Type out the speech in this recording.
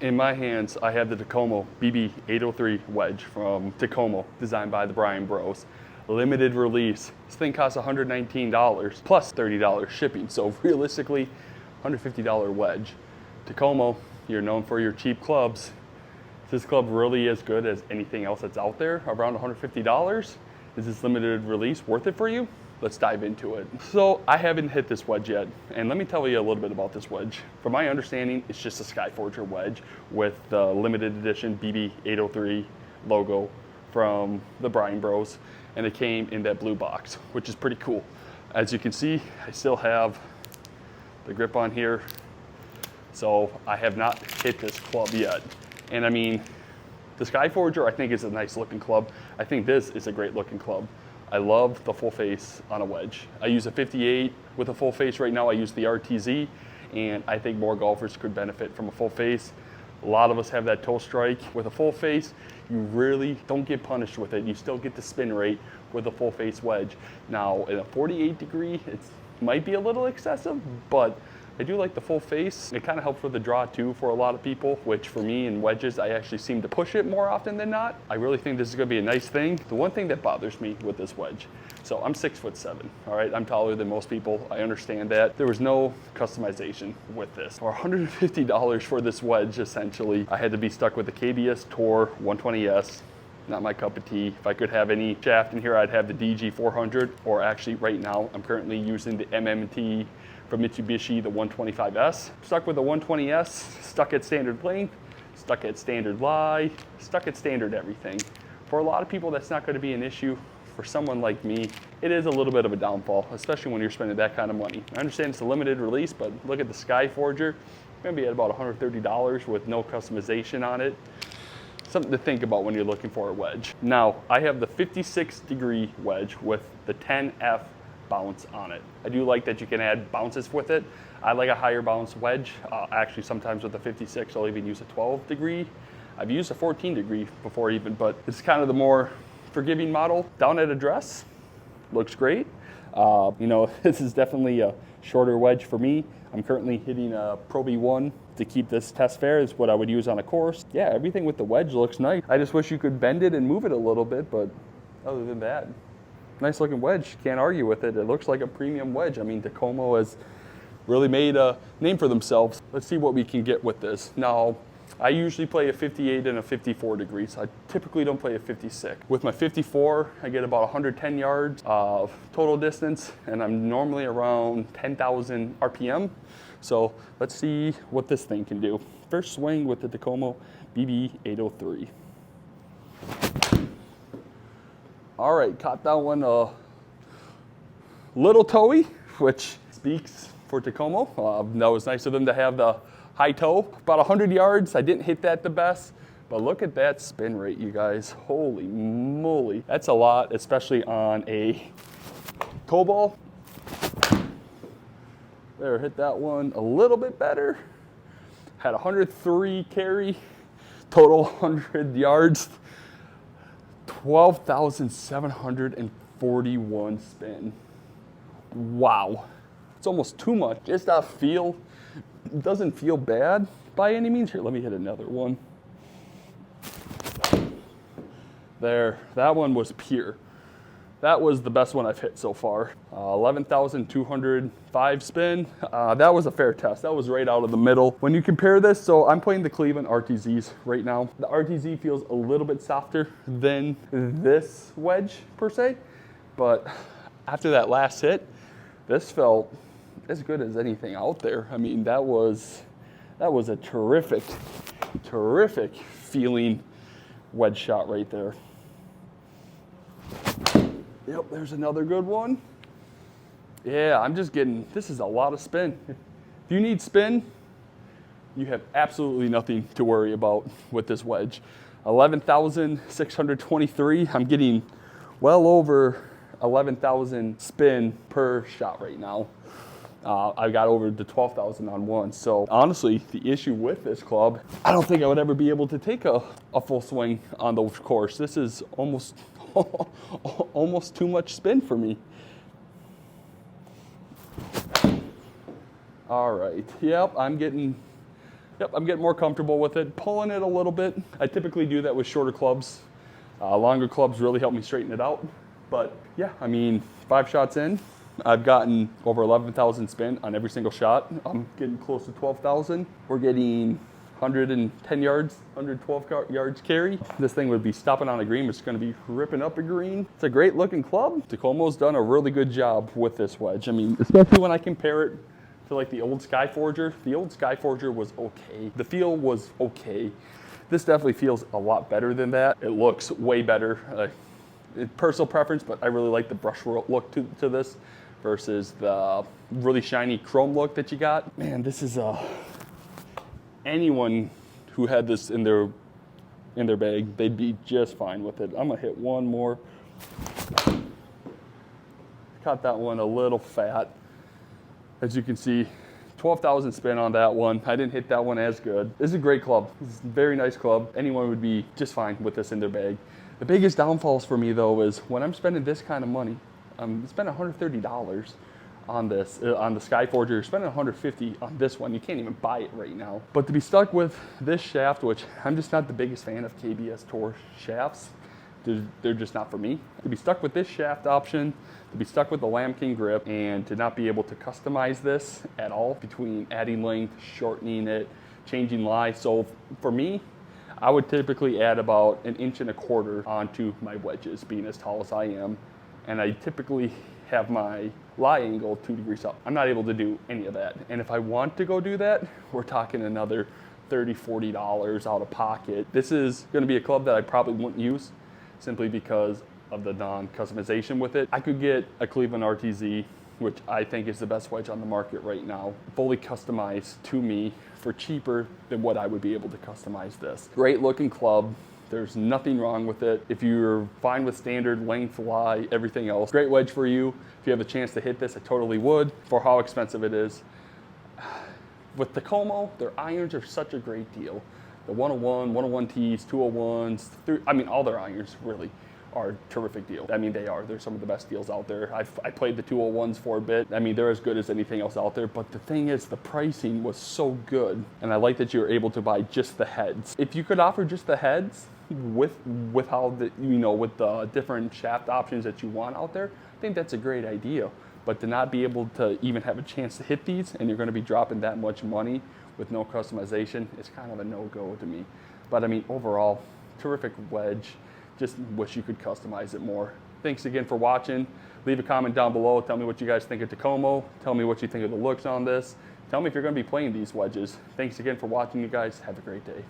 In my hands, I have the Takomo BB803 wedge from Takomo, designed by the Bryan Bros. Limited release. This thing costs $119 plus $30 shipping. So realistically, $150 wedge. Takomo, you're known for your cheap clubs. This club really as good as anything else that's out there, around $150. Is this limited release worth it for you? Let's dive into it. So I haven't hit this wedge yet, and let me tell you a little bit about this wedge. From my understanding, it's just a Skyforger wedge with the limited edition BB803 logo from the Bryan Bros, and it came in that blue box, which is pretty cool. As you can see, I still have the grip on here, so I have not hit this club yet. And I mean, the Skyforger I think is a nice looking club. I think this is a great looking club. I love the full face on a wedge. I use a 58 with a full face right now. I use the RTZ, and I think more golfers could benefit from a full face. A lot of us have that toe strike. With a full face, you really don't get punished with it. You still get the spin rate with a full face wedge. Now, in a 48 degree, it might be a little excessive, but I do like the full face. It kind of helps with the draw too for a lot of people, which for me in wedges, I actually seem to push it more often than not. I really think this is gonna be a nice thing. The one thing that bothers me with this wedge, so I'm 6'7", all right? I'm taller than most people, I understand that. There was no customization with this. For $150 for this wedge, essentially, I had to be stuck with the KBS Tour 120S. Not my cup of tea. If I could have any shaft in here, I'd have the DG 400, or actually right now, I'm currently using the MMT from Mitsubishi, the 125S. Stuck with the 120S, stuck at standard length, stuck at standard lie, stuck at standard everything. For a lot of people, that's not gonna be an issue. For someone like me, it is a little bit of a downfall, especially when you're spending that kind of money. I understand it's a limited release, but look at the Skyforger. It's gonna be at about $130 with no customization on it. Something to think about when you're looking for a wedge. Now, I have the 56 degree wedge with the 10F bounce on it. I do like that you can add bounces with it. I like a higher bounce wedge. Actually, sometimes with the 56, I'll even use a 12 degree. I've used a 14 degree before even, but it's kind of the more forgiving model. Down at address, looks great. You know, this is definitely a shorter wedge for me. I'm currently hitting a Pro V1 to keep this test fair, is what I would use on a course. Yeah, everything with the wedge looks nice. I just wish you could bend it and move it a little bit, but other than that, nice looking wedge, can't argue with it. It looks like a premium wedge. I mean, Takomo has really made a name for themselves. Let's see what we can get with this. Now, I usually play a 58 and a 54 degrees. I typically don't play a 56. With my 54, I get about 110 yards of total distance, and I'm normally around 10,000 RPM. So let's see what this thing can do. First swing with the Takomo BB803. All right, caught that one a little toey, which speaks for Takomo. That was nice of them to have the high toe. About 100 yards, I didn't hit that the best, but look at that spin rate, you guys. Holy moly. That's a lot, especially on a toe ball. There, hit that one a little bit better. Had 103 carry, total 100 yards. 12,741 spin. Wow. It's almost too much. Just that feel, it doesn't feel bad by any means. Here, let me hit another one. There, that one was pure. That was the best one I've hit so far. 11,205 spin. That was a fair test. That was right out of the middle. When you compare this, so I'm playing the Cleveland RTZs right now. The RTZ feels a little bit softer than this wedge per se, but after that last hit, this felt as good as anything out there. I mean, that was a terrific feeling wedge shot right there. Yep, there's another good one. Yeah, I'm just getting, this is a lot of spin. If you need spin, you have absolutely nothing to worry about with this wedge. 11,623, I'm getting well over 11,000 spin per shot right now. I got over the 12,000 on one. So honestly, the issue with this club, I don't think I would ever be able to take a full swing on the course. This is almost too much spin for me. All right, yep, I'm getting Yep, I'm getting more comfortable with it, pulling it a little bit. I typically do that with shorter clubs. Longer clubs really help me straighten it out. But yeah, I mean, 5 shots in, I've gotten over 11,000 spin on every single shot. I'm getting close to 12,000. We're getting 110 yards, 112 yards carry. This thing would be stopping on a green, it's gonna be ripping up a green. It's a great looking club. Takomo's done a really good job with this wedge. I mean, especially when I compare it to like the old Skyforger. The old Skyforger was okay. The feel was okay. This definitely feels a lot better than that. It looks way better. Personal preference, but I really like the brush look to this versus the really shiny chrome look that you got. Man, this is anyone who had this in their bag, they'd be just fine with it. I'm gonna hit one more. Caught that one a little fat. As you can see, 12,000 spin on that one. I didn't hit that one as good. This is a great club. This is a very nice club. Anyone would be just fine with this in their bag. The biggest downfalls for me though is when I'm spending this kind of money, I'm spending $130 on this, on the Skyforger. You're spending $150 on this one. You can't even buy it right now. But to be stuck with this shaft, which I'm just not the biggest fan of KBS Tour shafts, they're just not for me. To be stuck with this shaft option, to be stuck with the Lamb King grip, and to not be able to customize this at all between adding length, shortening it, changing lie. So for me, I would typically add about 1.25 inches onto my wedges, being as tall as I am. And I typically have my lie angle 2 degrees up. I'm not able to do any of that. And if I want to go do that, we're talking another $30, $40 out of pocket. This is gonna be a club that I probably wouldn't use simply because of the non-customization with it. I could get a Cleveland RTZ, which I think is the best wedge on the market right now, fully customized to me for cheaper than what I would be able to customize this. Great looking club. There's nothing wrong with it. If you're fine with standard length, lie, everything else, great wedge for you. If you have a chance to hit this, I totally would for how expensive it is. With Takomo, their irons are such a great deal. The 101, 101Ts, 201s, I mean, all their irons really are terrific deal. I mean, they are. They're some of the best deals out there. I played the 201s for a bit. I mean, they're as good as anything else out there, but the thing is, the pricing was so good, and I like that you were able to buy just the heads. If you could offer just the heads with how the, you know, with the different shaft options that you want out there, I think that's a great idea. But to not be able to even have a chance to hit these, and you're going to be dropping that much money with no customization, it's kind of a no-go to me. But I mean, overall, terrific wedge. Just wish you could customize it more. Thanks again for watching. Leave a comment down below. Tell me what you guys think of Takomo. Tell me what you think of the looks on this. Tell me if you're going to be playing these wedges. Thanks again for watching, you guys. Have a great day.